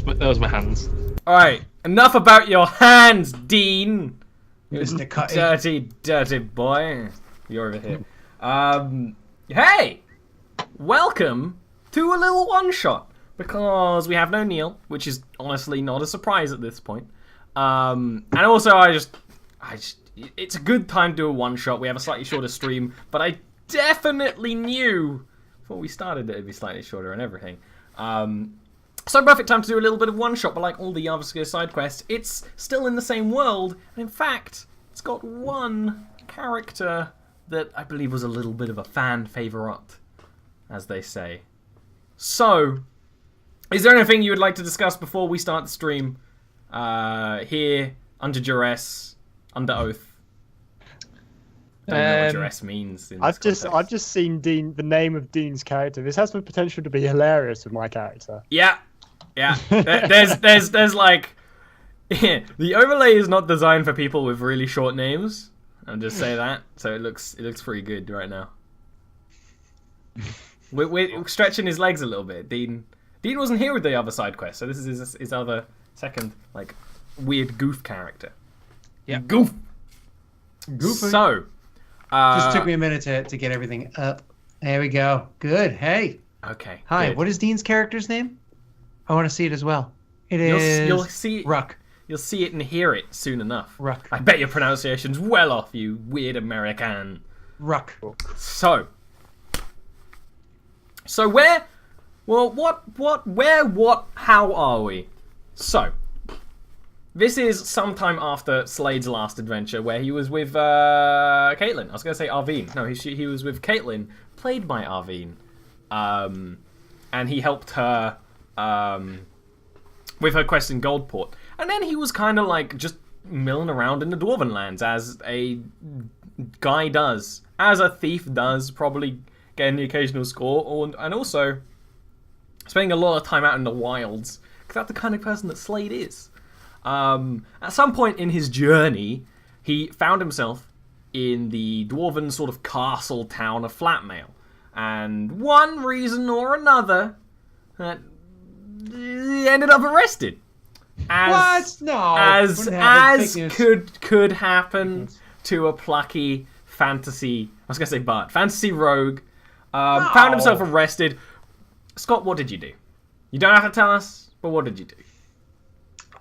That was my hands. Alright, enough about your hands, Dean. Mr. Cutty. Dirty, dirty boy. You're over here. Hey! Welcome to a little one-shot. Because we have no Neil, which is honestly not a surprise at this point. And also, it's a good time to do a one-shot. We have a slightly shorter stream, but I definitely knew before we started that it'd be slightly shorter and everything. So perfect time to do a little bit of one-shot, but like all the Jarviskjir side quests, it's still in the same world. And in fact, it's got one character that I believe was a little bit of a fan favorite, as they say. So, is there anything you would like to discuss before we start the stream? Here, under duress, under oath. Don't know what duress means. I've just seen Dean, the name of Dean's character. This has the potential to be hilarious with my character. Yeah. There's like, the overlay is not designed for people with really short names. I'll just say that. So it looks pretty good right now. We're stretching his legs a little bit. Dean wasn't here with the other side quest, so this is his other second like weird goof character. Yeah, goof. So, just took me a minute to get everything up. There we go. Good. Hey. Okay. Hi. Good. What is Dean's character's name? I want to see it as well. You'll see Ruck. You'll see it and hear it soon enough. Ruck. I bet your pronunciation's well off, you weird American. Ruck. So where? Well, what, how are we? So, this is sometime after Slade's last adventure, where he was with Caitlin. I was going to say Arvine. No, he was with Caitlin, played by Arvine. And he helped her with her quest in Goldport. And then he was kind of like just milling around in the Dwarven lands, as a guy does. As a thief does, probably getting the occasional score, and also spending a lot of time out in the wilds, because that's the kind of person that Slade is. At some point in his journey, he found himself in the dwarven sort of castle town of Flatmail. And one reason or another, he ended up arrested. What? No. As could happen to a plucky fantasy rogue. Found himself arrested. Scott, what did you do? You don't have to tell us, but what did you do?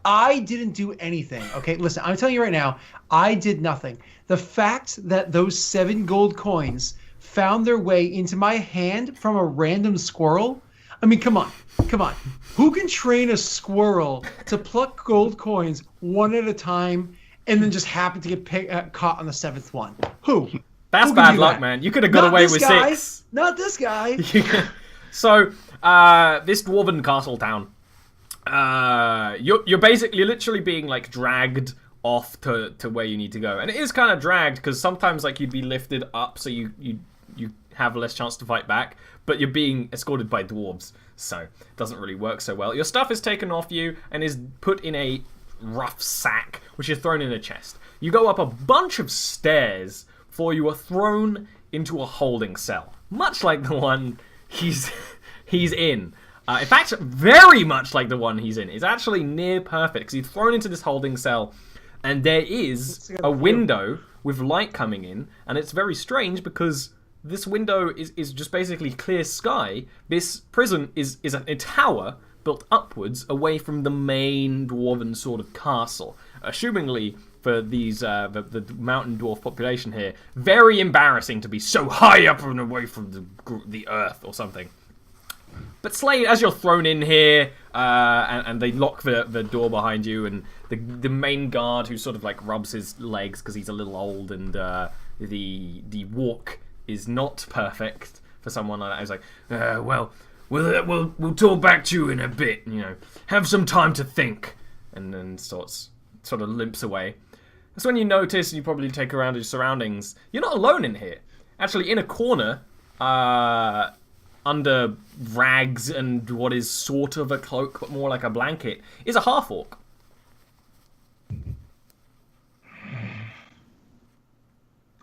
I didn't do anything. Okay, listen, I'm telling you right now, I did nothing. The fact that those 7 gold coins found their way into my hand from a random squirrel. I mean, come on. Who can train a squirrel to pluck gold coins one at a time and then just happen to get caught on the 7th one? Who? That's bad luck, man. You could have got away with 6. Not this guy. So, this dwarven castle town, you're literally being like dragged off to where you need to go, and it is kind of dragged because sometimes like you'd be lifted up so you have less chance to fight back, but you're being escorted by dwarves, so it doesn't really work so well. Your stuff is taken off you and is put in a rough sack, which is thrown in a chest. You go up a bunch of stairs before you are thrown into a holding cell, much like the one he's in. In fact, very much like the one he's in. It's actually near perfect, because he's thrown into this holding cell, and there is a window with light coming in, and it's very strange because this window is just basically clear sky. This prison is a tower built upwards away from the main dwarven sort of castle. Assumingly, for these the mountain dwarf population here, very embarrassing to be so high up and away from the earth or something. But Slade, as you're thrown in here, and they lock the door behind you, and the main guard who sort of like rubs his legs because he's a little old, and the walk is not perfect for someone like that. He's like, we'll talk back to you in a bit. You know, have some time to think, and then sort of limps away. That's when you notice, and you probably take around your surroundings. You're not alone in here. Actually, in a corner, under rags and what is sort of a cloak, but more like a blanket, is a half-orc.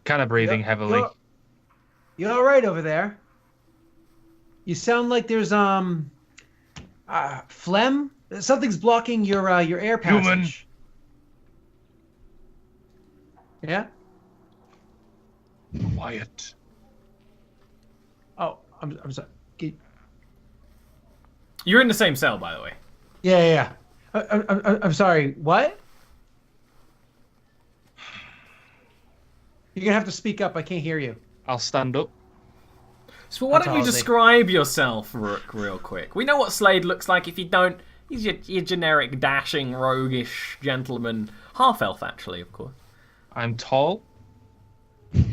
Kind of breathing heavily. You all right over there? You sound like there's phlegm Something's blocking your air passage. Human. Yeah. Quiet. Oh, I'm sorry. You're in the same cell, by the way. Yeah. I'm sorry. What? You're gonna have to speak up. I can't hear you. I'll stand up. So why That's don't you all I describe yourself, Rook, real quick? We know what Slade looks like. If you don't, he's your generic, dashing, roguish gentleman. Half-elf, actually, of course. I'm tall.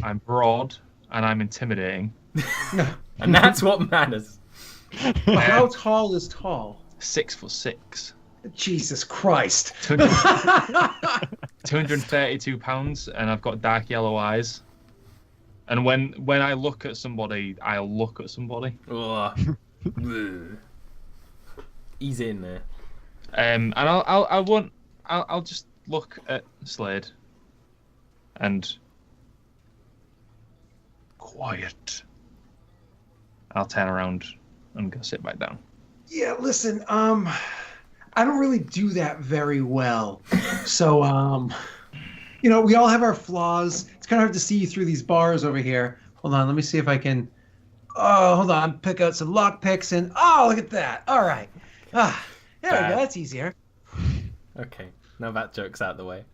I'm broad, and I'm intimidating. And that's what matters. But how tall is tall? 6'6". Jesus Christ. 232 pounds, and I've got dark yellow eyes. And when I look at somebody, I'll look at somebody. Ugh. He's in there. And I'll just look at Slade. And quiet. I'll turn around and go sit back down. Yeah, listen, I don't really do that very well. So, we all have our flaws. It's kind of hard to see through these bars over here. Hold on, let me see if I can... Oh, hold on, pick out some lock picks and... Oh, look at that. All right. There we go, that's easier. Okay, now that joke's out of the way.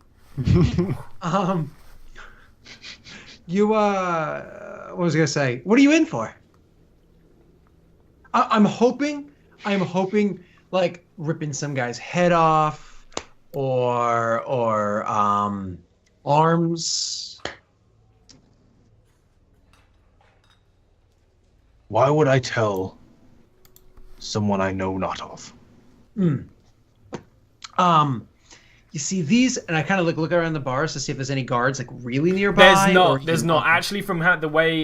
What was I going to say? What are you in for? I'm hoping, like, ripping some guy's head off, or arms. Why would I tell someone I know not of? You see these, and I kind of look around the bars to see if there's any guards, like, really nearby. There's not. Actually, from the way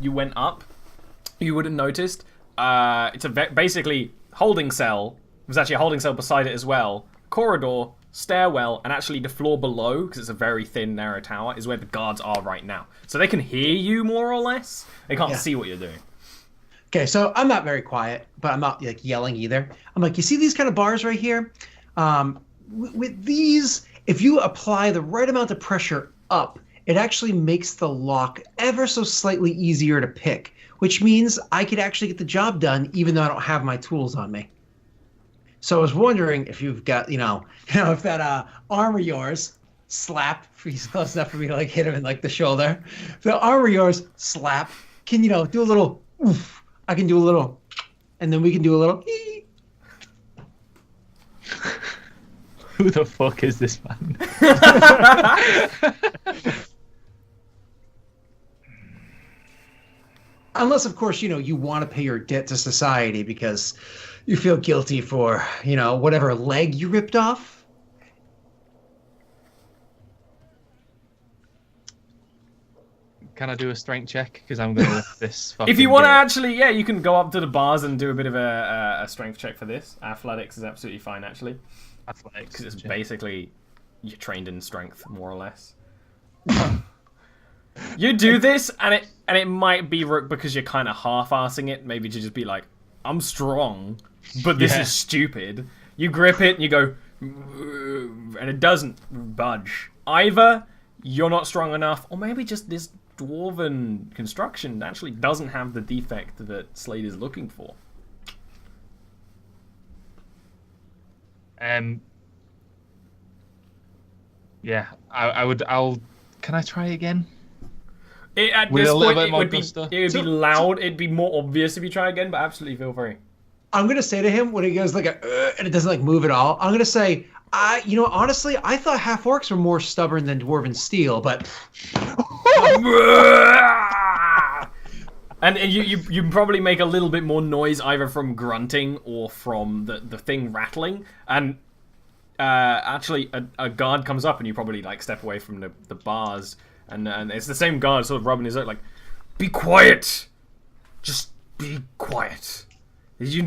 you went up, you would have noticed. It's basically holding cell. There's actually a holding cell beside it as well. Corridor, stairwell, and actually the floor below, because it's a very thin, narrow tower, is where the guards are right now. So they can hear you more or less. They can't see what you're doing. Okay, so I'm not very quiet, but I'm not like yelling either. I'm like, you see these kind of bars right here? With these, if you apply the right amount of pressure up, it actually makes the lock ever so slightly easier to pick, which means I could actually get the job done even though I don't have my tools on me. So I was wondering if you've got, if that arm of yours, slap, he's close enough for me to like hit him in like the shoulder. The arm of yours, slap, can, do a little oof. I can do a little, and then we can do a little hee. Who the fuck is this man? Unless, of course, you want to pay your debt to society because you feel guilty for, whatever leg you ripped off. Can I do a strength check? Because I'm going to lift this fucking If you want to gate. actually, you can go up to the bars and do a bit of a strength check for this. Athletics is absolutely fine, actually. Athletics. Because it's basically, you're trained in strength, more or less. You do this, and it might be because you're kind of half-assing it. Maybe to just be like, I'm strong, but this is stupid. You grip it, and you go, and it doesn't budge. Either you're not strong enough, or maybe just this dwarven construction actually doesn't have the defect that Slade is looking for. Yeah, I'll. Can I try again? At With this a little point, bit it more would be gusto? loud. It'd be more obvious if you try again, but absolutely feel free. I'm going to say to him when he goes like and it doesn't like move at all, I'm going to say, honestly, I thought half orcs were more stubborn than dwarven steel, but... And you probably make a little bit more noise either from grunting or from the thing rattling. And actually, a guard comes up and you probably like step away from the bars. And it's the same guard sort of rubbing his head like, be quiet! Just be quiet. You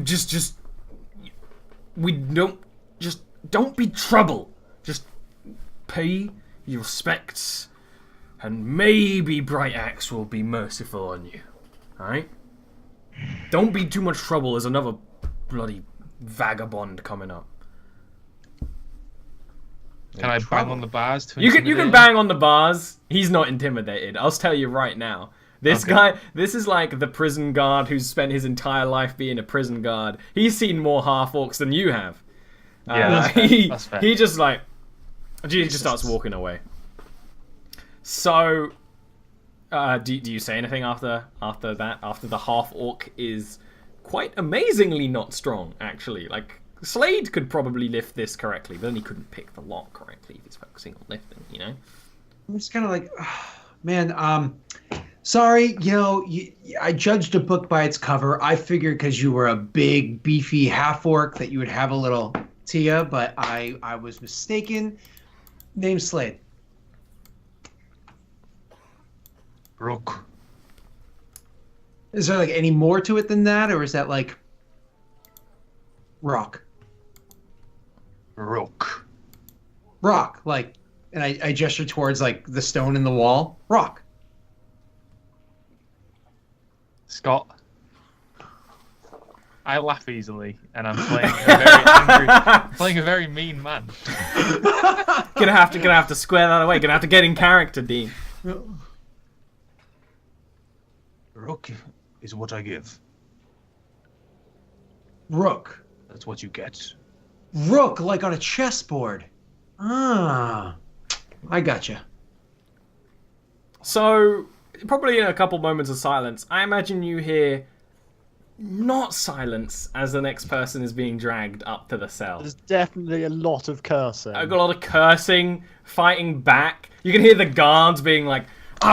don't be trouble. Just pay your respects. And maybe Brightaxe will be merciful on you. Alright? Don't be too much trouble. There's another bloody vagabond coming up. Can I bang on the bars to You can intimidate him? bang on the bars. He's not intimidated. I'll tell you right now. This guy, this is like the prison guard who's spent his entire life being a prison guard. He's seen more half-orcs than you have. Yeah, that's fair. He just like, he just starts walking away. So, do you say anything after that? After the half-orc is quite amazingly not strong, actually. Like, Slade could probably lift this correctly, but then he couldn't pick the lock correctly if he's focusing on lifting, you know? I'm just kind of like, man, sorry, I judged a book by its cover. I figured because you were a big, beefy half-orc that you would have a little Tia, but I was mistaken. Name's Slade. Rook. Is there like any more to it than that, or is that like rock? Rook. Rock, like, and I gesture towards like the stone in the wall. Rock. Scott. I laugh easily, and I'm playing a very angry, playing a very mean man. Gonna have to square that away. Gonna have to get in character, Dean. Rook is what I give. Rook. That's what you get. Rook, like on a chessboard. Ah, I gotcha. So, probably in a couple moments of silence, I imagine you hear not silence as the next person is being dragged up to the cell. There's definitely a lot of cursing. I've got a lot of cursing, fighting back. You can hear the guards being like,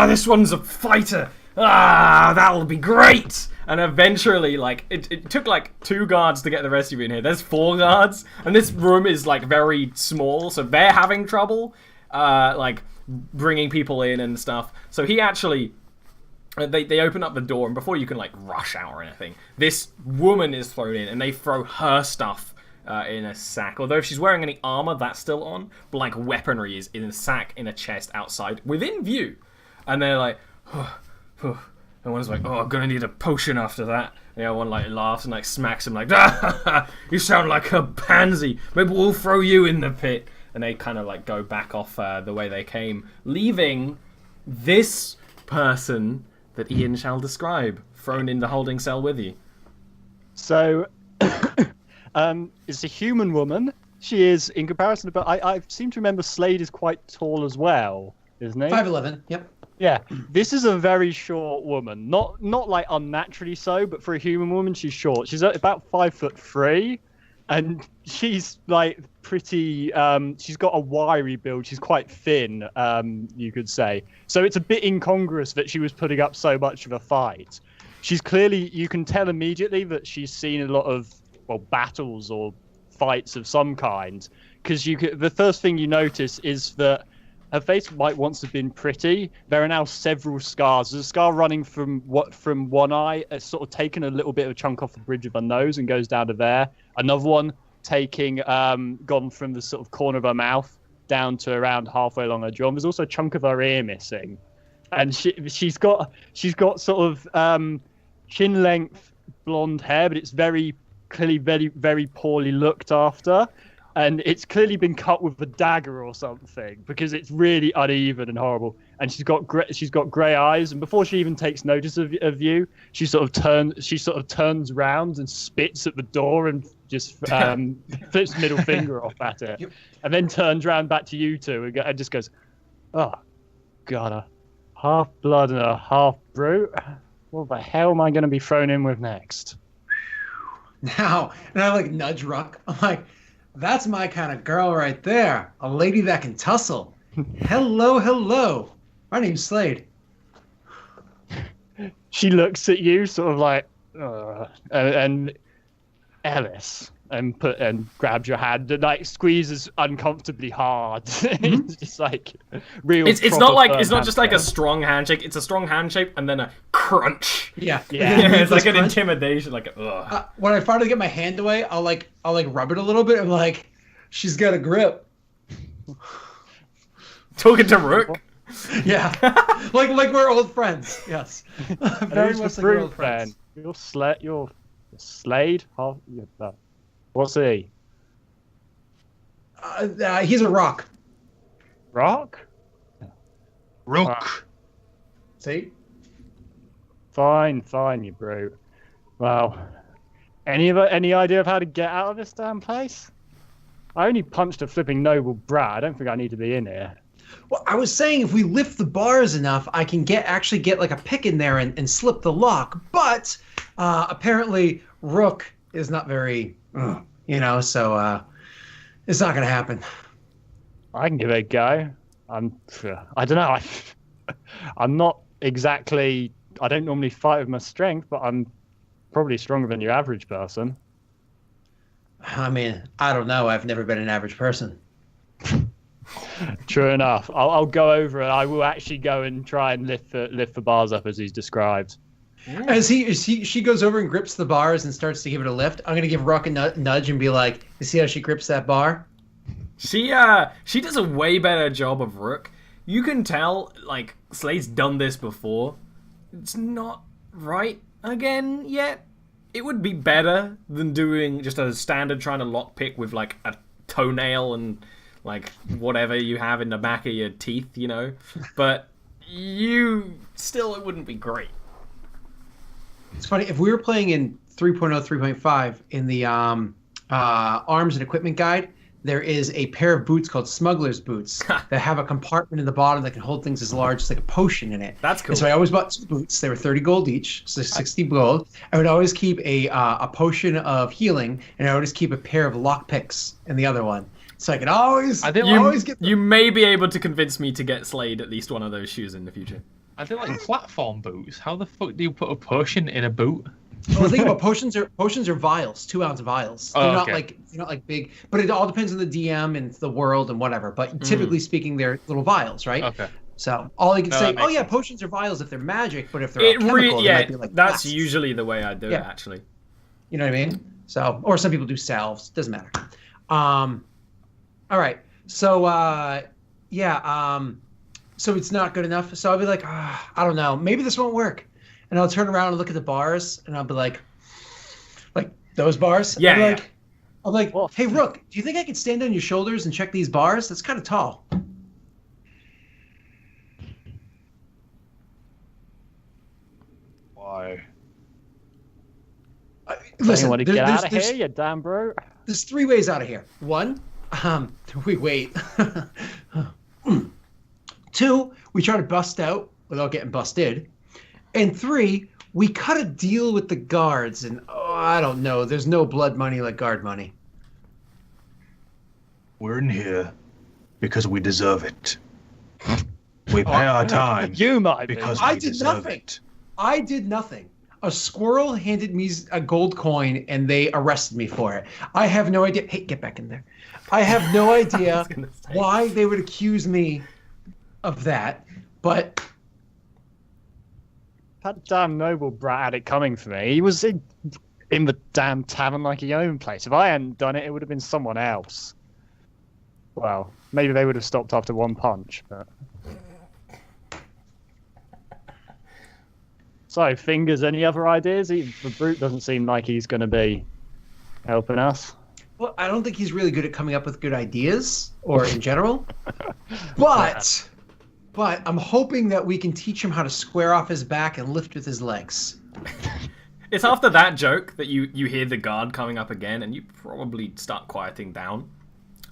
this one's a fighter. That'll be great. And eventually, like, it took like 2 guards to get the rest of you in here. There's 4 guards, and this room is like very small, so they're having trouble, like, bringing people in and stuff. So he actually, they open up the door, and before you can like rush out or anything, this woman is thrown in, and they throw her stuff in a sack. Although if she's wearing any armor, that's still on, but like weaponry is in a sack in a chest outside, within view. And they're like, and one's like, I'm gonna need a potion after that. And the other one like laughs and like smacks him like, you sound like a pansy. Maybe we'll throw you in the pit. And they kind of like go back off the way they came, leaving this person that Ian shall describe thrown in the holding cell with you. So, it's a human woman. She is, in comparison, but I seem to remember Slade is quite tall as well, isn't he? 5'11". Yep. Yeah, this is a very short woman. Not like unnaturally so, but for a human woman, she's short. She's about 5'3", and she's like pretty. She's got a wiry build. She's quite thin, you could say. So it's a bit incongruous that she was putting up so much of a fight. She's clearly, you can tell immediately that she's seen a lot of battles or fights of some kind, because the first thing you notice is that her face might once have been pretty. There are now several scars. There's a scar running from one eye. It's sort of taken a little bit of a chunk off the bridge of her nose and goes down to there. Another one gone from the sort of corner of her mouth down to around halfway along her jaw. There's also a chunk of her ear missing, and she's got sort of chin length blonde hair, but it's very clearly very, very poorly looked after. And it's clearly been cut with a dagger or something, because it's really uneven and horrible. And she's got grey eyes, and before she even takes notice of you, she sort of turns round and spits at the door and just flips middle finger off at it, and then turns round back to you two and just goes, "Oh, God, a half blood and a half brute. What the hell am I going to be thrown in with next?" Now, and I like nudge Ruck. I'm like, that's my kind of girl right there. A lady that can tussle. Hello. My name's Slade. She looks at you sort of like, and Ellis, and grabs your hand and like squeezes uncomfortably hard. It's just like real. It's not just like a strong handshake. It's a strong handshake and then a crunch. Yeah. It's like an intimidation. Like when I finally get my hand away, I'll rub it a little bit. I'm like, she's got a grip. Talking to Rook. Yeah, like we're old friends. Yes, very much like we're old friends. You're Slade. What's he? He's a rock. Rock? Rook. See? Fine, you brute. Well, any idea of how to get out of this damn place? I only punched a flipping noble brat. I don't think I need to be in here. Well, I was saying if we lift the bars enough, I can actually get like a pick in there and slip the lock. But apparently Rook is not very, so it's not going to happen. I can give it a go. I don't know. I'm not exactly. I don't normally fight with my strength, but I'm probably stronger than your average person. I mean, I don't know. I've never been an average person. True enough. I'll go over and I will actually go and try and lift the bars up as he's described. As she goes over and grips the bars and starts to give it a lift, I'm gonna give Rock a nudge and be like, "You see how she grips that bar?" She does a way better job of Rook. You can tell, like, Slade's done this before. It's not right again yet. It would be better than doing just a standard trying to lockpick with, like, a toenail and, like, whatever you have in the back of your teeth, But it wouldn't be great. It's funny, if we were playing in 3.0, 3.5, in the arms and equipment guide, there is a pair of boots called smuggler's boots that have a compartment in the bottom that can hold things as large as like a potion in it. That's cool. And so I always bought 2 boots. They were 30 gold each, so 60 gold. I would always keep a potion of healing, and I would always keep a pair of lockpicks in the other one. So I could always, get them. You may be able to convince me to get Slade at least one of those shoes in the future. I feel like platform boots. How the fuck do you put a potion in a boot? Well, think about potions are vials, 2-ounce vials. They're not like big, but it all depends on the DM and the world and whatever. But typically speaking, they're little vials, right? Okay. So all I can say, sense. potions are vials if they're magic, but if they're alchemical, they might be like that's flasks. usually the way I do it, actually. You know what I mean? So, or some people do salves. Doesn't matter. All right. So so it's not good enough. So I'll be like, I don't know. Maybe this won't work. And I'll turn around and look at the bars, and I'll be like those bars. Yeah. I'm like, hey Rook, do you think I could stand on your shoulders and check these bars? That's kind of tall. Why? Listen, you want to get out of here, you damn bro? There's 3 ways out of here. 1, we wait. 2, we try to bust out without getting busted. And 3, we cut a deal with the guards, and I don't know. There's no blood money like guard money. We're in here because we deserve it. We pay our time. You might because I we did deserve nothing. it. I did nothing. A squirrel handed me a gold coin, and they arrested me for it. I have no idea. Hey, get back in there. I have no idea why they would accuse me of that, but that damn noble brat had it coming for me. He was in the damn tavern like he owned place. If I hadn't done it, it would have been someone else. Well, maybe they would have stopped after 1 punch, but... So, Fingers, any other ideas? The brute doesn't seem like he's going to be helping us. Well, I don't think he's really good at coming up with good ideas, or in general. But I'm hoping that we can teach him how to square off his back and lift with his legs. It's after that joke that you hear the guard coming up again, and you probably start quieting down.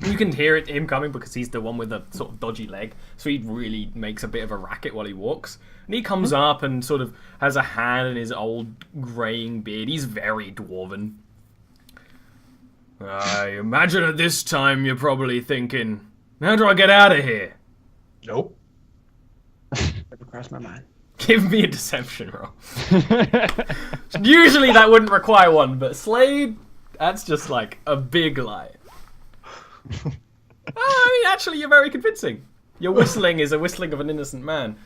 You can hear him coming because he's the one with the sort of dodgy leg, so he really makes a bit of a racket while he walks. And he comes up and sort of has a hand in his old greying beard. He's very dwarven. I imagine at this time you're probably thinking, how do I get out of here? Nope. Never crossed my mind. Give me a deception roll. Usually that wouldn't require one, but Slade, that's just like a big lie. I mean, actually, you're very convincing. Your whistling is a whistling of an innocent man.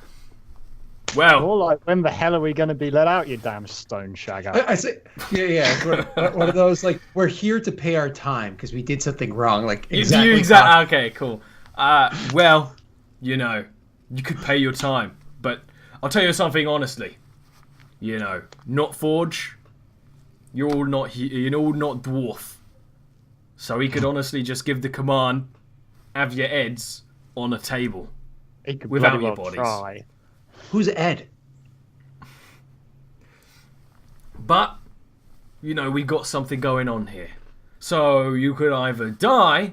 Well, more like, when the hell are we going to be let out, you damn stone shagger? I say, yeah. It's one of those, like, we're here to pay our time because we did something wrong. Like, exactly. Okay, cool. Well, you could pay your time, but I'll tell you something honestly. Not Forge, you're all not dwarf. So he could honestly just give the command, have your heads, on a table. He could Without bloody your well bodies. try. Who's Ed? But, you know, we got something going on here. So you could either die,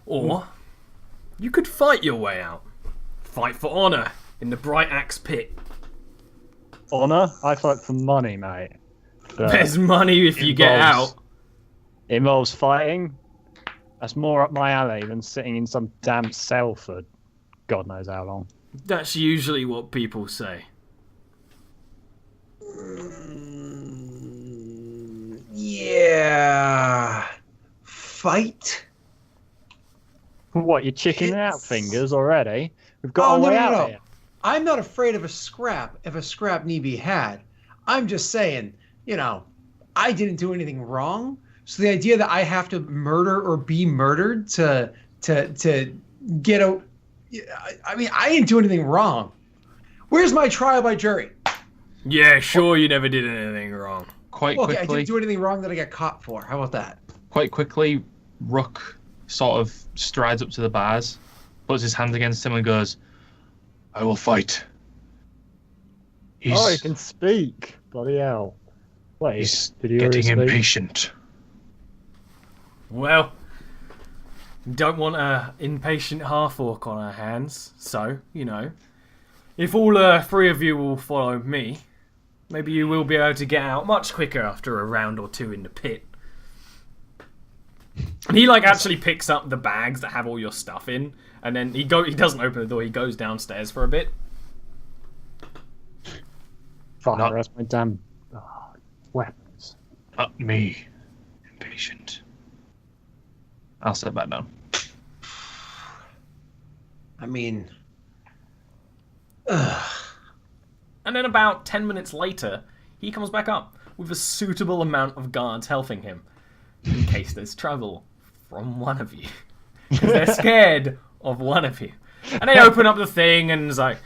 or you could fight your way out. Fight for honor in the Brightaxe pit. Honor? I fight for money, mate. But There's money if you get out. Involves fighting. That's more up my alley than sitting in some damn cell for God knows how long. That's usually what people say. Yeah. Fight? What, you're chickening out It's- fingers already? We've got a way out here. I'm not afraid of a scrap if a scrap need be had. I'm just saying, you know, I didn't do anything wrong. So the idea that I have to murder or be murdered to get a... I mean, I didn't do anything wrong. Where's my trial by jury? Yeah, sure, you never did anything wrong. Quite Okay, I quickly, didn't do anything wrong that I got caught for. How about that? quite quickly, Rook sort of strides up to the bars, puts his hands against him and goes, "I will fight." He's, Oh, he can speak. Bloody hell. Wait, he's did he already getting speak? impatient. Well, don't want a impatient half-orc on our hands, so, you know, if all three of you will follow me, maybe you will be able to get out much quicker after a round or two in the pit. And he, like, actually picks up the bags that have all your stuff in, and then he doesn't open the door, he goes downstairs for a bit. Fine, Not- that's my damn weapons. Not me. Impatient. I'll sit back down. I mean... And then about 10 minutes later, he comes back up with a suitable amount of guards helping him, in case there's trouble from one of you. Because they're scared of one of you. And they open up the thing, and it's like,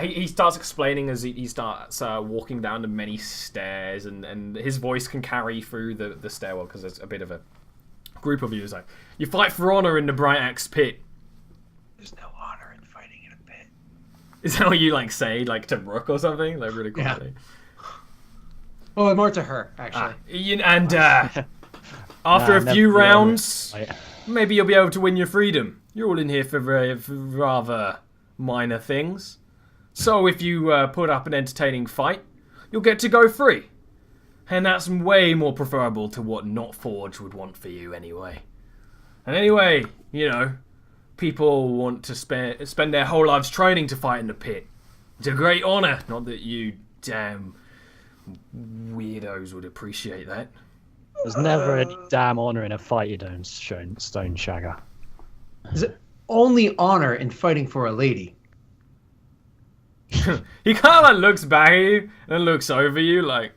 he starts explaining as he starts walking down the many stairs, and his voice can carry through the stairwell, because there's a bit of a group of you. It's like, you fight for honor in the Brightaxe pit. There's no honor in fighting in a pit. Is that what you, like, say, like, to Rook or something? Like, really quietly. Oh, more to her, actually. After Nah, a few never- rounds, Wait. maybe you'll be able to win your freedom. You're all in here for rather minor things. So if you put up an entertaining fight, you'll get to go free. And that's way more preferable to what Not Forge would want for you anyway. And anyway, you know, people want to spend their whole lives training to fight in the pit. It's a great honor. Not that you damn weirdos would appreciate that. There's never any damn honor in a fight you don't stone shagger. Is it only honor in fighting for a lady? He kind of like looks back at you and looks over you like,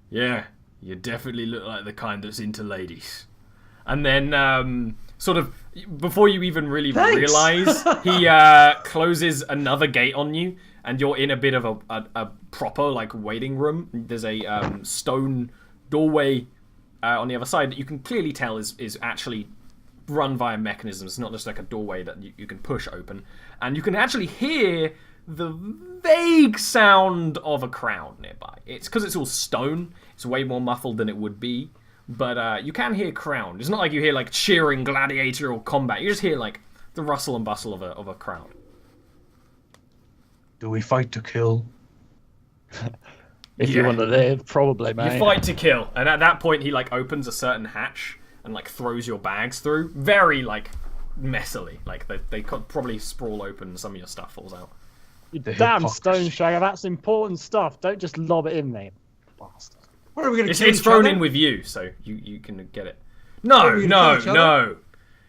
yeah, you definitely look like the kind that's into ladies. And then, sort of, before you even really Thanks. realize, he closes another gate on you, and you're in a bit of a proper, like, waiting room. There's a stone doorway on the other side that you can clearly tell is actually run via mechanisms. It's not just like a doorway that you can push open. And you can actually hear the vague sound of a crowd nearby. It's because it's all stone. It's way more muffled than it would be. But you can hear crowd. It's not like you hear like cheering gladiatorial combat. You just hear like the rustle and bustle of a crowd. Do we fight to kill? If you Yeah. want to live, probably, mate. You fight to kill, and at that point he like opens a certain hatch and like throws your bags through, very like messily. Like they could probably sprawl open and some of your stuff falls out. You The damn hypocrisy. stone shagger, that's important stuff. Don't just lob it in there, bastard. What are we gonna It's, kill it's each thrown other? in with you, so you can get it. Are No, we gonna no, kill each other? no.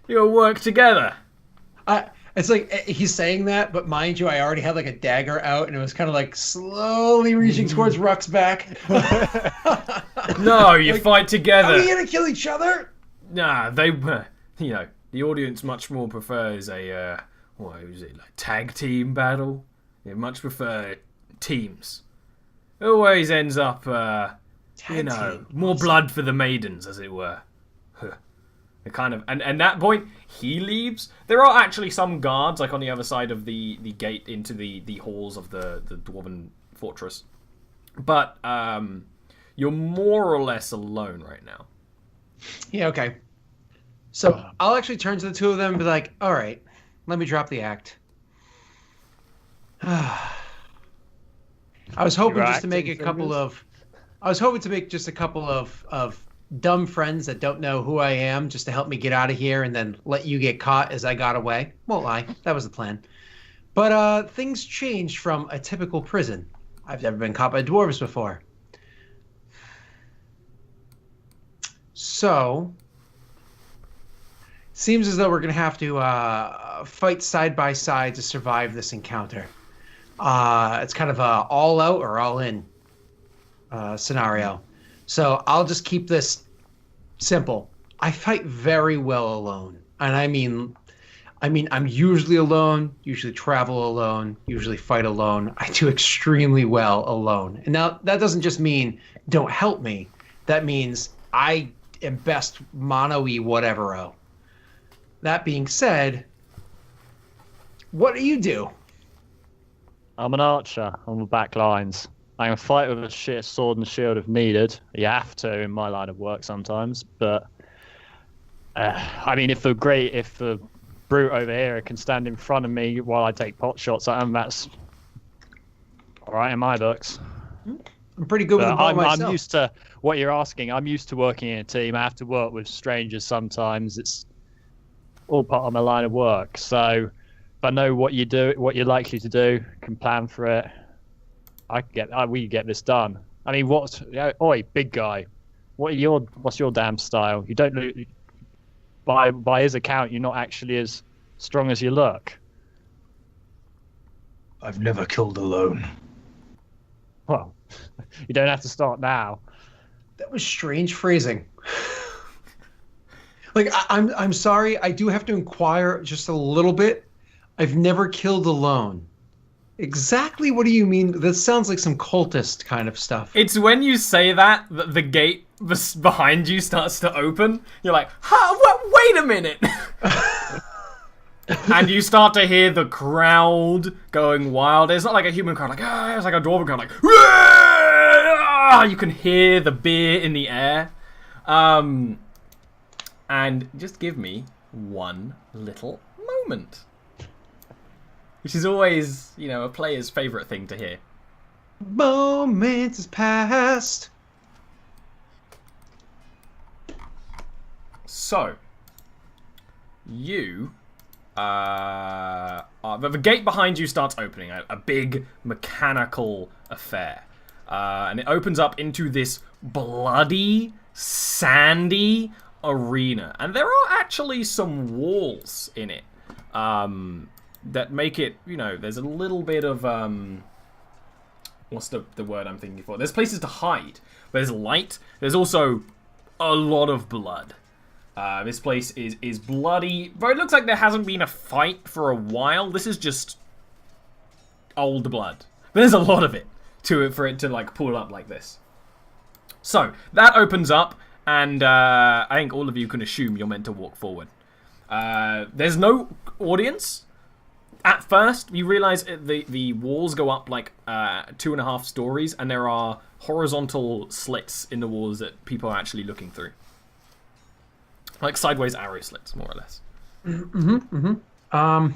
You'll work together. It's like he's saying that, but mind you, I already had like a dagger out, and it was kind of like slowly reaching towards Ruck's back. No, you Like, fight Are together. we gonna kill each other? Nah, they you know, the audience much more prefers a what was it, like tag team battle? They much prefer teams. It always ends up you Tag know, team. more blood for the maidens, as it were. Huh. The kind of and that point he leaves. There are actually some guards like on the other side of the gate into the halls of the dwarven fortress, but you're more or less alone right now. Yeah, okay. So I'll actually turn to the two of them and be like, all right, let me drop the act. I was hoping just to make a couple of... I was hoping to make just a couple of dumb friends that don't know who I am just to help me get out of here and then let you get caught as I got away. Won't lie, that was the plan. But things changed from a typical prison. I've never been caught by dwarves before. So, seems as though we're going to have to fight side by side to survive this encounter. It's kind of a all out or all in scenario. So I'll just keep this simple. I fight very well alone. And I mean I'm usually alone, usually travel alone, usually fight alone. I do extremely well alone. And now that doesn't just mean don't help me. That means I am best mono-y whatever-o. That being said, what do you do? I'm an archer on the back lines. I can fight with a shit sword and shield if needed. You have to in my line of work sometimes, but I mean, if the brute over here can stand in front of me while I take pot shots at him, that's all right in my books. I'm pretty good with the ball myself. I'm used to what you're asking. I'm used to working in a team. I have to work with strangers sometimes. It's all part of my line of work. So if I know what you do, what you're likely to do, can plan for it. We get this done. I mean, oi, big guy, what's your damn style? You don't look, by his account, you're not actually as strong as you look. I've never killed alone. Well, you don't have to start now. That was strange phrasing. Like, I'm sorry, I do have to inquire just a little bit. I've never killed alone. Exactly what do you mean? That sounds like some cultist kind of stuff. It's when you say that the gate behind you starts to open. You're like, wait a minute. And you start to hear the crowd going wild. It's not like a human crowd, like, it's like a dwarven crowd, like, you can hear the beer in the air. And just give me one little moment. Which is always, a player's favourite thing to hear. Moments has passed. So, you, the gate behind you starts opening, a big mechanical affair. And it opens up into this bloody, sandy arena. And there are actually some walls in it. That make it, there's a little bit of, what's the word I'm thinking for? There's places to hide. There's light. There's also a lot of blood. This place is bloody. But it looks like there hasn't been a fight for a while. This is just old blood. There's a lot of it for it to, like, pull up like this. So, that opens up, and I think all of you can assume you're meant to walk forward. There's no audience. At first, you realize the walls go up like 2.5 stories, and there are horizontal slits in the walls that people are actually looking through. Like sideways arrow slits, more or less. Damn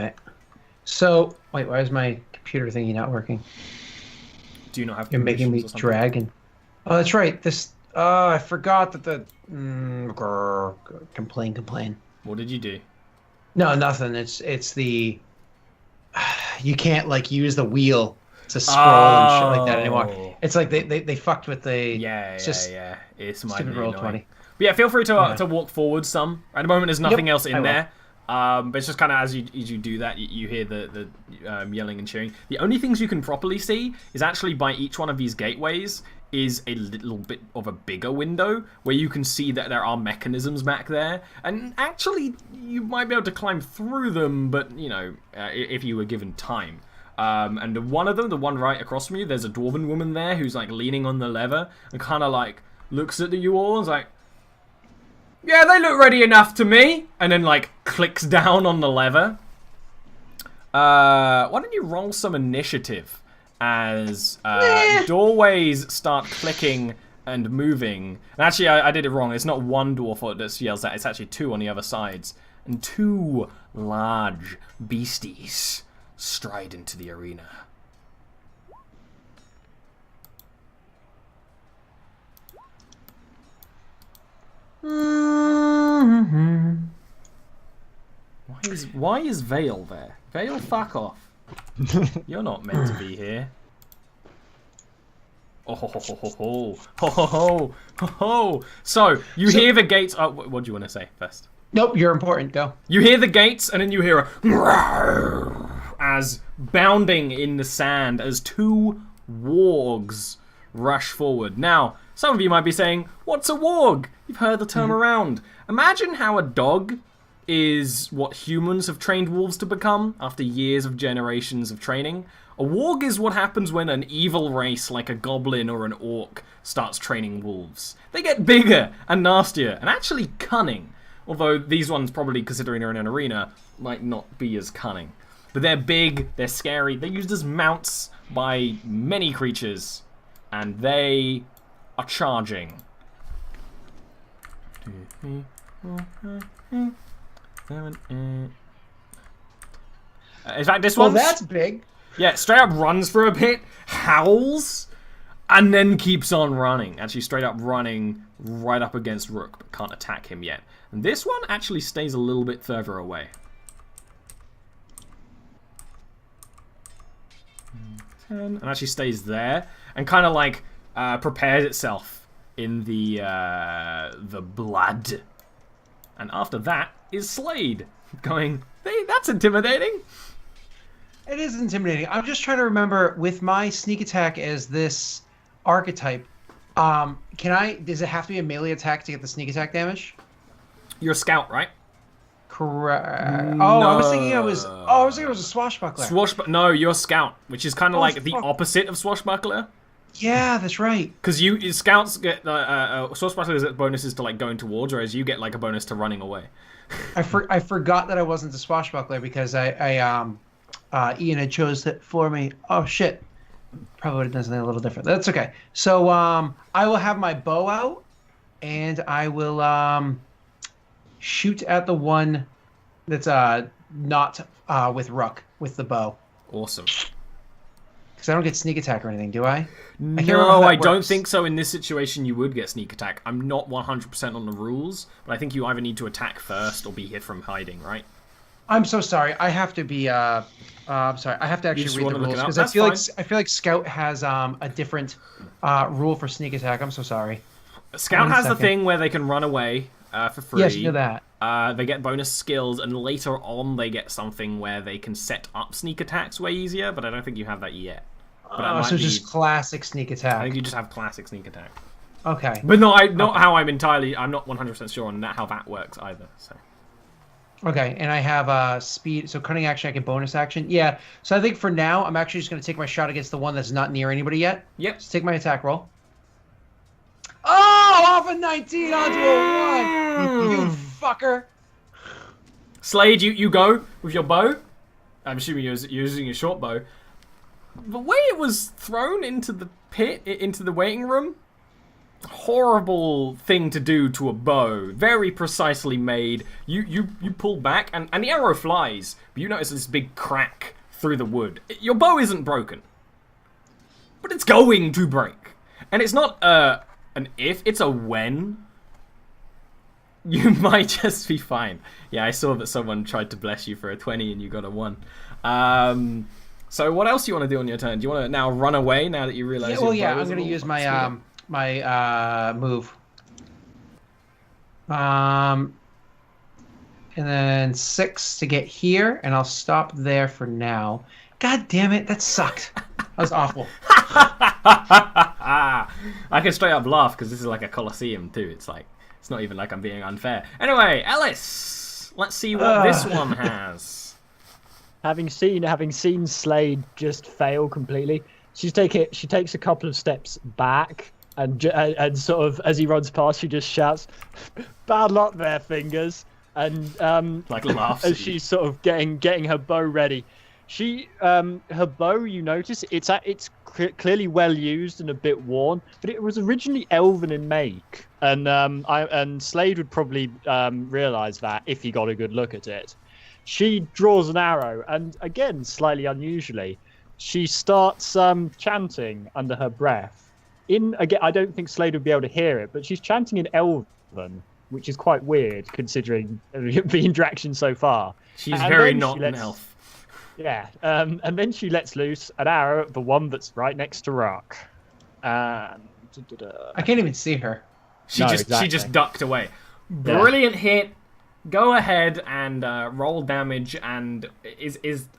it. So, wait, why is my computer thingy not working? Do you not have... You're making me drag and... Oh, that's right. This... I forgot that the... Complain. What did you do? No, nothing. It's the... You can't, like, use the wheel to scroll and shit like that anymore. It's like they fucked with the... Yeah. It's my stupid roll 20. But yeah, feel free to walk forward some. At the moment, there's nothing else in there. But it's just kind of as you do that, you hear the yelling and cheering. The only things you can properly see is actually by each one of these gateways is a little bit of a bigger window where you can see that there are mechanisms back there. And actually, you might be able to climb through them, but, if you were given time. And one of them, the one right across from you, there's a dwarven woman there who's, like, leaning on the lever and kind of, like, looks at you all and is like, Yeah, they look ready enough to me. And then, like, clicks down on the lever. Why don't you roll some initiative as doorways start clicking and moving. And actually, I did it wrong. It's not one dwarf that yells that. It's actually 2 on the other sides. And 2 large beasties stride into the arena. Why is Vale there? Vale, fuck off. You're not meant to be here. Oh ho ho ho ho ho ho ho ho ho. So you hear the gates. Oh, what do you want to say first? Nope, you're important. Go. You hear the gates, and then you hear a as bounding in the sand as 2 wargs rush forward. Now, some of you might be saying, "What's a warg?" You've heard the term around. Imagine how a dog is what humans have trained wolves to become after years of generations of training. A warg is what happens when an evil race like a goblin or an orc starts training wolves. They get bigger and nastier and actually cunning. Although these ones, probably considering they're in an arena, might not be as cunning. But they're big, they're scary, they're used as mounts by many creatures. And they are charging. In fact, this one. Well, that's big. Yeah, straight up runs for a bit, howls, and then keeps on running. Actually, straight up running right up against Rook, but can't attack him yet. And this one actually stays a little bit further away. And actually stays there, and kind of like prepares itself in the blood. And after that is Slade going, hey, that's intimidating. It is intimidating. I'm just trying to remember with my sneak attack as this archetype. Does it have to be a melee attack to get the sneak attack damage? You're a scout, right? Correct. No. Oh, I was thinking it was a swashbuckler. No, you're a scout, which is kind of like the fuck. opposite of swashbuckler. Yeah, that's right. Because scouts get swashbucklers get bonuses to like going towards, whereas you get like a bonus to running away. I forgot that I wasn't a swashbuckler because Ian had chose it for me. Oh shit! Probably would have done something a little different. That's okay. So I will have my bow out, and I will shoot at the one that's not with Rook with the bow. Awesome. Because I don't get sneak attack or anything, do I? No, I don't think so. In this situation, you would get sneak attack. I'm not 100% on the rules, but I think you either need to attack first or be hit from hiding, right? I'm so sorry. I have to be. I'm sorry. I have to actually read the rules because I feel like Scout has a different rule for sneak attack. I'm so sorry. Scout has the thing where they can run away for free. Yes, you know that. They get bonus skills, and later on they get something where they can set up sneak attacks way easier. But I don't think you have that yet. So it's just classic sneak attack. I think you just have classic sneak attack. Okay. But how I'm not 100% sure on how that works either. So. Okay, and I have speed, so cunning action, I get bonus action. Yeah, so I think for now, I'm actually just going to take my shot against the one that's not near anybody yet. Yep. Let's take my attack roll. Oh, off a 19 onto a 1! You fucker! Slade, you go with your bow. I'm assuming you're using your short bow. The way it was thrown into the pit, into the waiting room, horrible thing to do to a bow. Very precisely made. You pull back, and the arrow flies, but you notice this big crack through the wood. Your bow isn't broken, but it's going to break. And it's not an if, it's a when. You might just be fine. Yeah, I saw that someone tried to bless you for a 20 and you got a 1. So what else do you want to do on your turn? Do you want to now run away now that you realize? Yeah, I'm going to use my my move. And then 6 to get here, and I'll stop there for now. God damn it, that sucked. That was awful. I can straight up laugh because this is like a coliseum too. It's not even like I'm being unfair. Anyway, Ellis, let's see what this one has. Having seen Slade just fail completely, she takes a couple of steps back and sort of as he runs past, she just shouts, "Bad luck there, fingers!" And Like laughs. as she's sort of getting her bow ready. Her bow, you notice it's clearly well used and a bit worn, but it was originally elven in make, and Slade would probably realize that if he got a good look at it. She draws an arrow, and again, slightly unusually, she starts chanting under her breath. Again, I don't think Slade would be able to hear it, but she's chanting in elven, which is quite weird considering the interaction so far. She's very not an elf. Yeah, and then she lets loose an arrow at the one that's right next to Rock. I can't even see her. She just ducked away. Brilliant hit. Go ahead and roll damage. And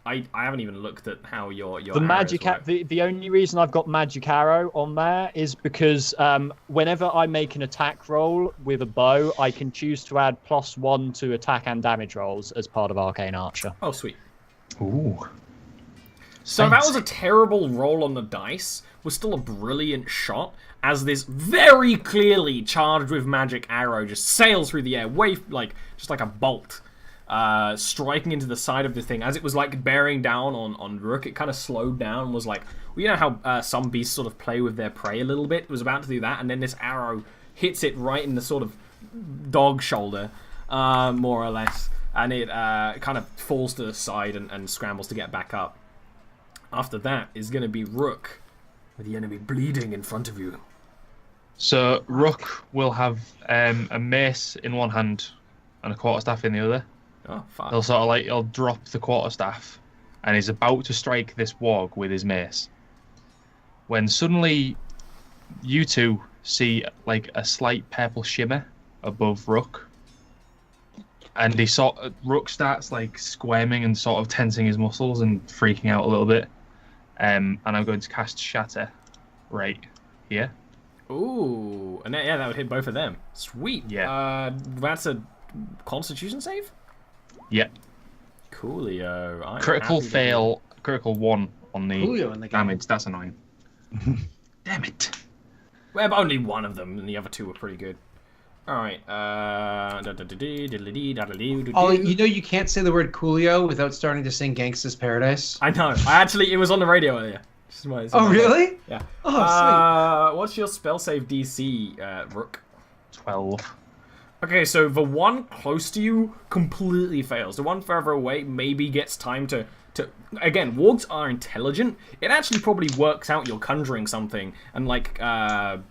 I haven't even looked at how your the magic. The only reason I've got magic arrow on there is because whenever I make an attack roll with a bow, I can choose to add +1 to attack and damage rolls as part of Arcane Archer. Oh, sweet. Ooh. So that was a terrible roll on the dice, was still a brilliant shot, as this very clearly charged with magic arrow just sails through the air, just like a bolt, striking into the side of the thing. As it was like bearing down on Rook, it kind of slowed down and was like, well, you know how some beasts sort of play with their prey a little bit? It was about to do that, and then this arrow hits it right in the sort of dog shoulder, more or less, and it kind of falls to the side and scrambles to get back up. After that is going to be Rook, with the enemy bleeding in front of you. So Rook will have a mace in one hand and a quarterstaff in the other. Oh, fuck. He'll drop the quarterstaff, and he's about to strike this warg with his mace, when suddenly you two see like a slight purple shimmer above Rook, and Rook starts like squirming and sort of tensing his muscles and freaking out a little bit. And I'm going to cast Shatter right here. Ooh, and that would hit both of them. Sweet. Yeah. That's a Constitution save? Yeah. Coolio. Critical fail, critical 1 on the damage. Damage. That's annoying. Damn it. Well, but only one of them, and the other two were pretty good. Alright, Oh, you know you can't say the word Coolio without starting to sing Gangsta's Paradise? I know. It was on the radio earlier. Oh, really? Yeah. Oh, sweet. What's your spell save DC, Rook? 12. Okay, so the one close to you completely fails. The one further away maybe gets time to... Again, wargs are intelligent. It actually probably works out you're conjuring something and, like,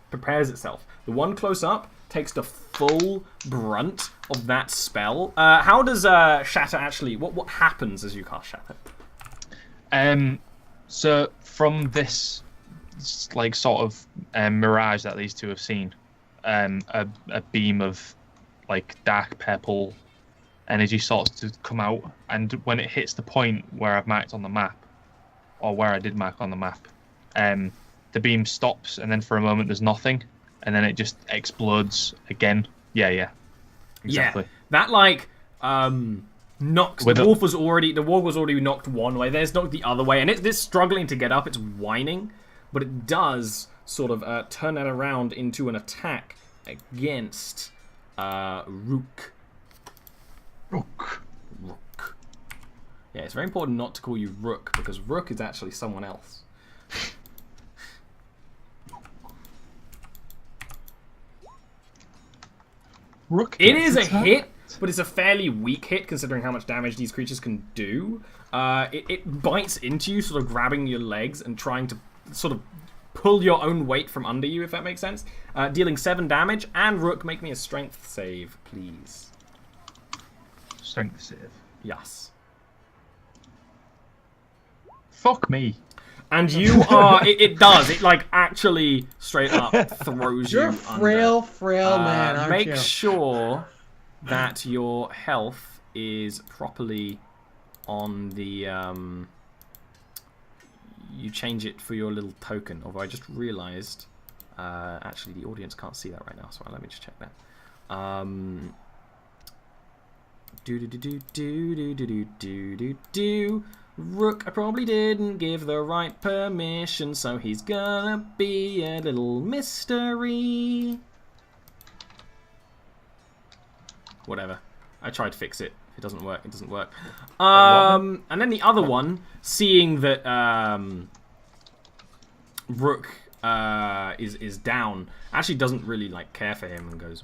prepares itself. The one close up takes the full brunt of that spell. How does Shatter actually... What happens as you cast Shatter? So from this like sort of mirage that these two have seen, a beam of like dark purple energy starts to come out, and when it hits the point where I've marked on the map, or where I did mark on the map, the beam stops, and then for a moment there's nothing, and then it just explodes again. Yeah, exactly. Yeah, that like knocks the warg was already knocked one way, then it's knocked the other way, and it's struggling to get up, it's whining, but it does sort of turn that around into an attack against Rook. Yeah, it's very important not to call you Rook, because Rook is actually someone else. Rook. It is a hit, but it's a fairly weak hit considering how much damage these creatures can do. It bites into you, sort of grabbing your legs and trying to sort of pull your own weight from under you, if that makes sense. Dealing 7 damage. And Rook, make me a strength save, please. Strength save. Yes. Fuck me. And you are... it does. It, like, actually straight up throws You're you a frail man, aren't make you? sure that your health is properly on the... you change it for your little token. Although I just realised... actually, the audience can't see that right now, so let me just check that. Rook, I probably didn't give the right permission, so he's gonna be a little mystery. Whatever. I tried to fix it. If it doesn't work, it doesn't work. And then the other one, seeing that Rook is down, actually doesn't really like care for him and goes.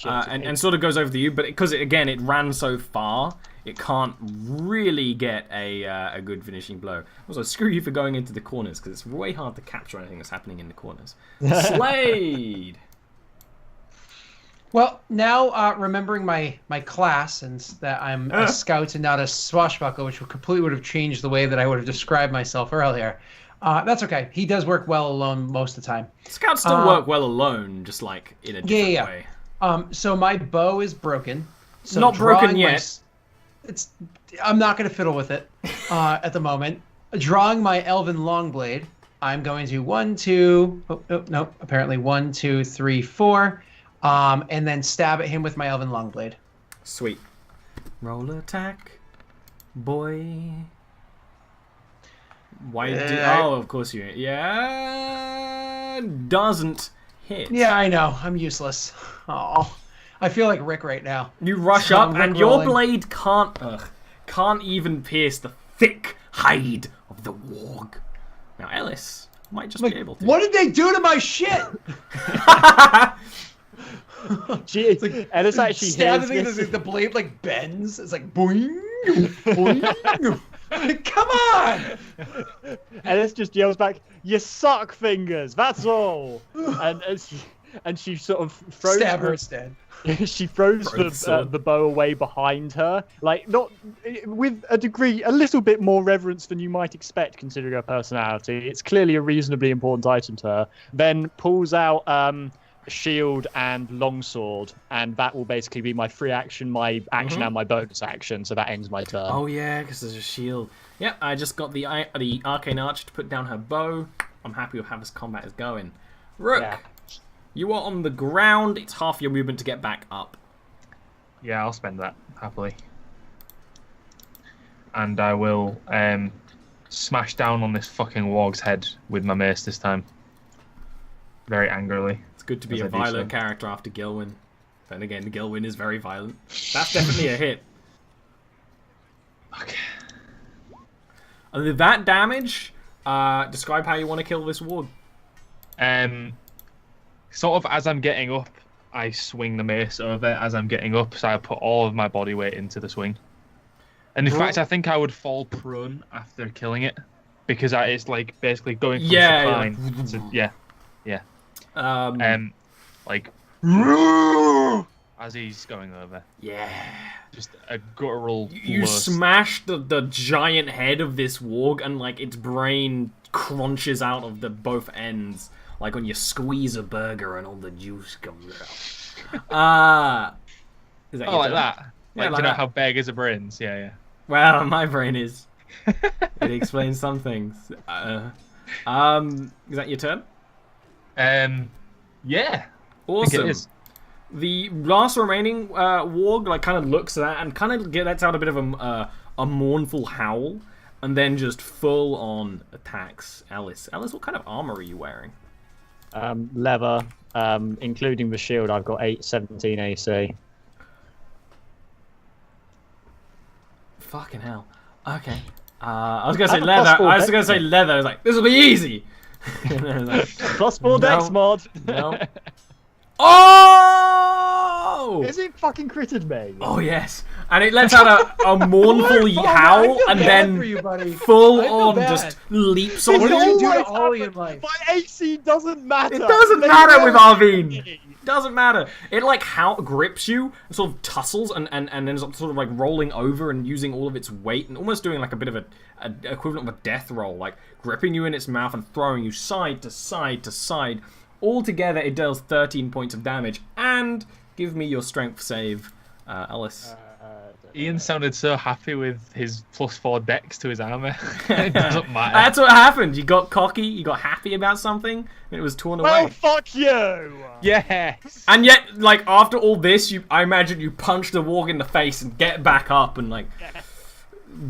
And sort of goes over to you, but because it ran so far, it can't really get a good finishing blow. Also, screw you for going into the corners, because it's way hard to capture anything that's happening in the corners. Slade! Well, now remembering my class and that I'm a scout and not a swashbuckler, which completely would have changed the way that I would have described myself earlier. That's okay. He does work well alone most of the time. Scouts still work well alone, just like in a different way. So my bow is broken. So not broken yet. I'm not going to fiddle with it at the moment. Drawing my elven longblade, I'm going to 1, 2. No, apparently 1, 2, 3, 4. And then stab at him with my elven longblade. Sweet. Roll attack, boy. Why did... Oh, of course you... Yeah... Doesn't hit. Yeah, I know. I'm useless. Oh, I feel like Rick right now. You rush up, and your blade can't even pierce the thick hide of the warg. Now, Ellis might just be able to. What did they do to my shit? Ellis actually hears the blade like bends. It's like boing, boing. Come on! Ellis just yells back, "You suck, fingers. That's all." And she sort of throws. Stab her instead. She throws the bow away behind her, like not with a little bit more reverence than you might expect, considering her personality. It's clearly a reasonably important item to her. Then pulls out shield and longsword, and that will basically be my free action, my action, and my bonus action. So that ends my turn. Oh yeah, because there's a shield. Yep, I just got the arcane archer to put down her bow. I'm happy with how this combat is going. Rook, you are on the ground. It's half your movement to get back up. Yeah, I'll spend that happily, and I will smash down on this fucking warg's head with my mace this time, very angrily. Good to be a violent character after Gilwyn. Then again, Gilwyn is very violent. That's definitely a hit. Okay. And with that damage, describe how you want to kill this warg. Sort of as I'm getting up, I swing the mace over as I'm getting up, so I put all of my body weight into the swing. And in fact, I think I would fall prone after killing it, because it's like basically going from supine to yeah. Like as he's going over. Yeah. Just a guttural. You smash the giant head of this warg, and like its brain crunches out of both ends, like when you squeeze a burger and all the juice comes out. Is that like that? Yeah, like you know how big is a brains? Yeah. Well, my brain is. It explains some things. Is that your turn? Yeah. Awesome. It is. The last remaining warg like kind of looks at that and kind of lets out a bit of a mournful howl, and then just full on attacks Ellis. Ellis, what kind of armor are you wearing? Leather, including the shield. I've got 817 AC. Fucking hell. Okay. I was gonna say leather. I was gonna say leather. I was like, this will be easy. Like, +4 dex mod. No. Oh! Is it fucking critted me? Oh yes, and it lets out a mournful howl, and then full on just leaps on. What did you do to Ollie in life? My AC doesn't matter. It doesn't matter with Arvine. It doesn't matter. It like grips you, and sort of tussles, and then sort of like rolling over and using all of its weight, and almost doing like a bit of a equivalent of a death roll, like gripping you in its mouth and throwing you side to side to side. Altogether, it deals 13 points of damage. And give me your strength save, Ellis. Ian sounded so happy with his +4 dex to his armor. It doesn't matter. That's what happened. You got cocky. You got happy about something, and it was torn away. Well, fuck you! Yes. And yet, like after all this, I imagine you punch the warg in the face and get back up and like,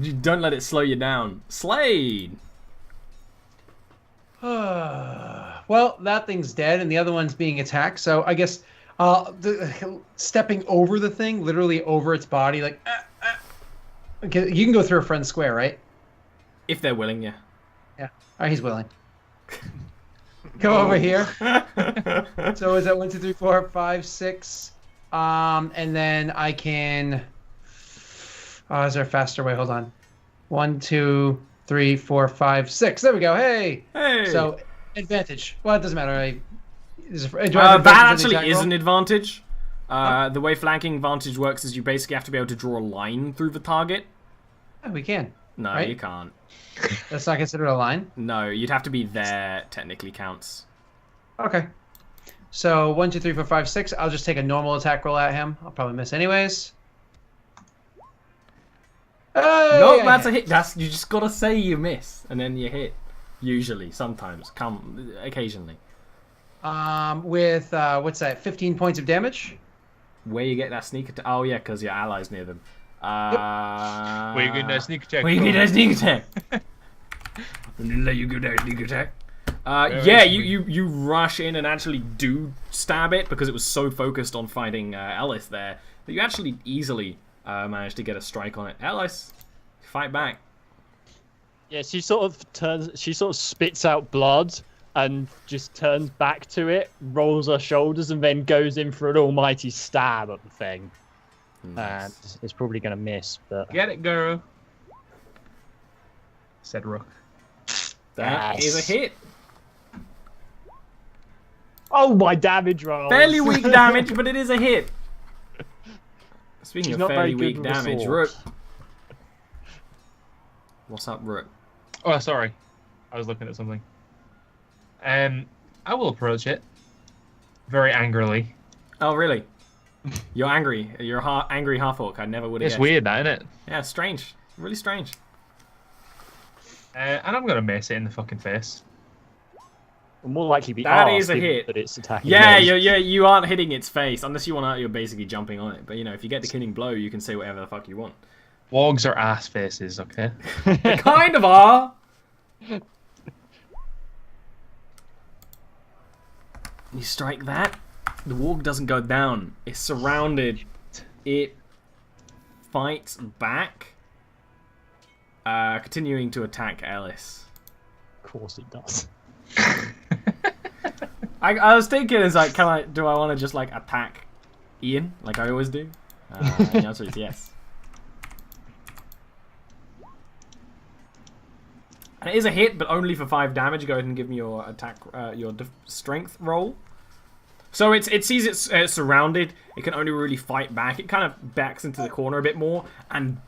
you don't let it slow you down. Slade. Well, that thing's dead, and the other one's being attacked. So I guess stepping over the thing, literally over its body, like. Okay, you can go through a friend square, right? If they're willing, yeah. Yeah. Oh, he's willing. Go over here. So is that 1, 2, 3, 4, 5, 6? And then I can. Oh, is there a faster way? Hold on. 1, 2, 3, 4, 5, 6. There we go. Hey. Hey. So advantage. Well, it doesn't matter. That actually is an advantage. The way flanking advantage works is you basically have to be able to draw a line through the target. Oh, we can. No, right? you can't. That's not considered a line? No, you'd have to be there, technically counts. Okay. So 1, 2, 3, 4, 5, 6. I'll just take a normal attack roll at him. I'll probably miss anyways. No, that's a hit. You just gotta say you miss, and then you hit. Usually, sometimes, occasionally. With what's that? 15 points of damage. Where you get that sneak attack? Oh yeah, because your allies near them. Where you get that sneak attack? Where you get that sneak attack? Let you get that sneak attack. Yeah, you rush in and actually do stab it because it was so focused on fighting Ellis there that you actually easily managed to get a strike on it. Ellis, fight back. Yeah, she sort of spits out blood and just turns back to it, rolls her shoulders, and then goes in for an almighty stab at the thing. Nice. And it's probably going to miss, but... Get it, girl. Said Rook. That is a hit. Oh, my damage roll! Fairly weak damage, but it is a hit. Speaking She's of not fairly very weak good with a damage, sword. Rook. What's up, Rook? Oh, sorry. I was looking at something. I will approach it very angrily. Oh, really? You're angry. You're angry half-orc. I never would have It's guessed. weird, that, isn't it? Yeah, it's strange. Really strange. And I'm gonna miss it in the fucking face. Will more likely be That asked is a hit. that it's attacking. Yeah, me. you aren't hitting its face unless you want to. You're basically jumping on it. But you know, if you get the killing blow, you can say whatever the fuck you want. Wargs are ass faces, okay? They kind of are. You strike that, the warg doesn't go down. It's surrounded. It fights back, continuing to attack Ellis. Of course it does. I was thinking, it's like, do I want to just like attack Ian like I always do? The answer is yes. And it is a hit, but only for 5 damage. Go ahead and give me your attack, your strength roll. So it sees it's surrounded. It can only really fight back. It kind of backs into the corner a bit more and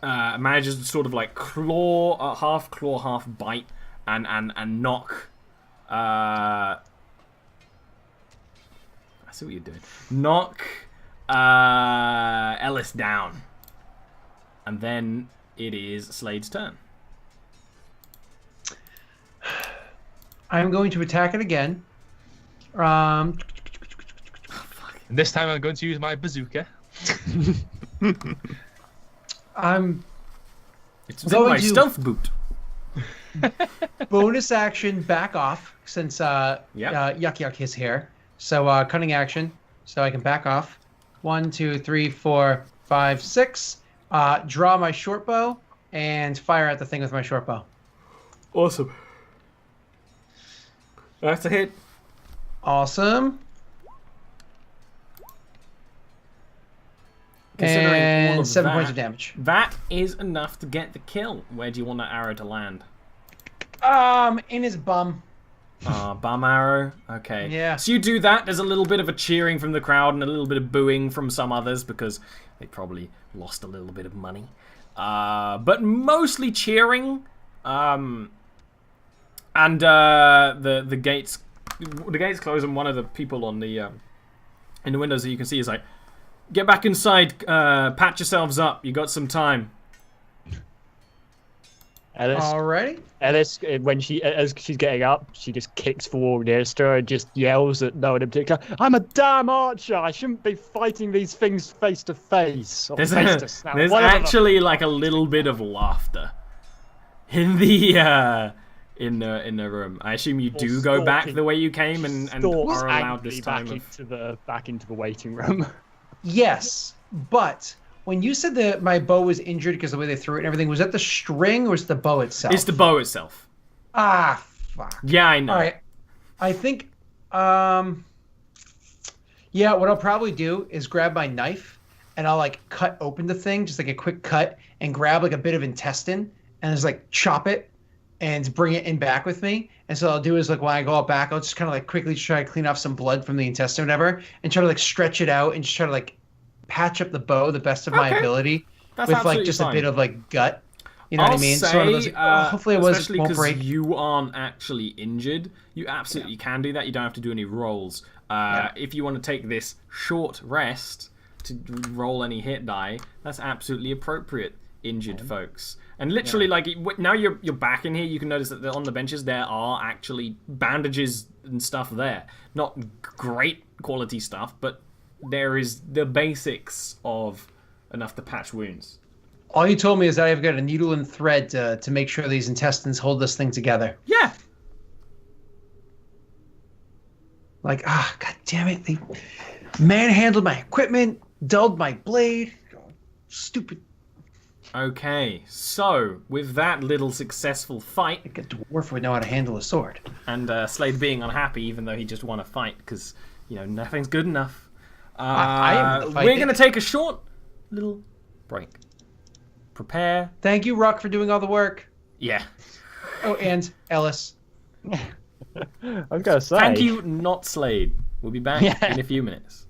manages to sort of like half claw, half bite, and knock. I see what you're doing. Knock Ellis down, and then it is Slade's turn. I'm going to attack it again. And this time I'm going to use my bazooka. It's in my stealth boot. Bonus action back off since Yuck Yuck is here. So cunning action, so I can back off. 1, 2, 3, 4, 5, 6. Draw my short bow and fire at the thing with my short bow. Awesome. That's a hit. Awesome. Considering all And of 7 that, points of damage. That is enough to get the kill. Where do you want that arrow to land? In his bum. Bum arrow. Okay. Yeah. So you do that. There's a little bit of a cheering from the crowd and a little bit of booing from some others because they probably lost a little bit of money. But mostly cheering. And the gates close, and one of the people on the in the windows that you can see is like, Get back inside. Patch yourselves up. You got some time. Alrighty. Ellis, as she's getting up, she just kicks forward nearest her and just yells at no one in particular. I'm a damn archer. I shouldn't be fighting these things face to face. There's actually like a little bit of laughter in the room. I assume you do go back the way you came and are allowed this time back into the waiting room. Yes, but when you said that my bow was injured because of the way they threw it and everything, was that the string or was it the bow itself? It's the bow itself. Ah, fuck. Yeah, I know. All right. I think, yeah, what I'll probably do is grab my knife and I'll like cut open the thing, just like a quick cut, and grab like a bit of intestine and just like chop it and bring it in back with me. And so what I'll do is like when I go out back, I'll just kind of like quickly try to clean off some blood from the intestine or whatever and try to like stretch it out and just try to like patch up the bow the best of my ability. That's with like just fine. a bit of like gut. You know what I mean? Say, sort of those, like, hopefully it especially won't break. you aren't actually injured. You absolutely can do that. You don't have to do any rolls. If you want to take this short rest to roll any hit die, that's absolutely appropriate, injured folks. And literally, like now you're back in here, you can notice that on the benches there are actually bandages and stuff there. Not great quality stuff, but there is the basics of enough to patch wounds. All you told me is that I've got a needle and thread to make sure these intestines hold this thing together. Yeah. Like, god damn it. They manhandled my equipment, dulled my blade. Stupid. Okay, so with that little successful fight, Like a dwarf would know how to handle a sword. and Slade being unhappy even though he just won a fight because, nothing's good enough. I am the fight we're going to take a short little break. Prepare. Thank you, Ruck, for doing all the work. Yeah. Oh, and Ellis. I was gonna say. Thank you, not Slade. We'll be back in a few minutes.